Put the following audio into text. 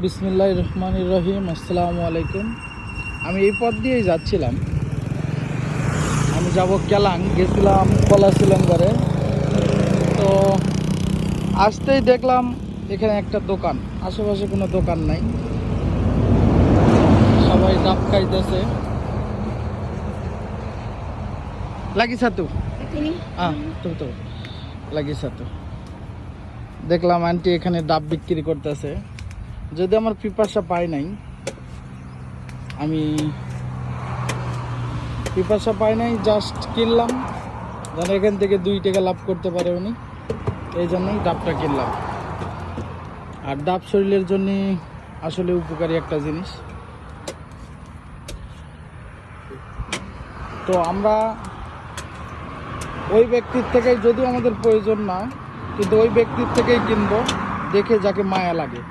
বিসমিল্লাহির রহমানির রহিম। আসসালামু আলাইকুম। আমি এই পথ দিয়েই যাচ্ছিলাম। আমি যাব কেলাং, গেছিলাম কলা সিলেন্ডারে। তো আসতেই দেখলাম এখানে একটা দোকান, আশেপাশে কোনো দোকান নাই, সবাই ডাব খাইতেছে। লাগি সাতু তো লাগি সাতু। দেখলাম আন্টি এখানে ডাব বিক্রি করতেছে। যদি আমার পিপাসা পাই নাই, আমি জাস্ট কিনলাম, যেন এখান থেকে 2 টাকা লাভ করতে পারে উনি, এই জন্যই ডাবটা কিনলাম। আর ডাব শরীরের জন্য আসলে উপকারী একটা জিনিস। তো আমরা ওই ব্যক্তির থেকেই, যদিও আমাদের প্রয়োজন না, কিন্তু ওই ব্যক্তির থেকেই কিনবো, দেখে যাকে মায়া লাগে।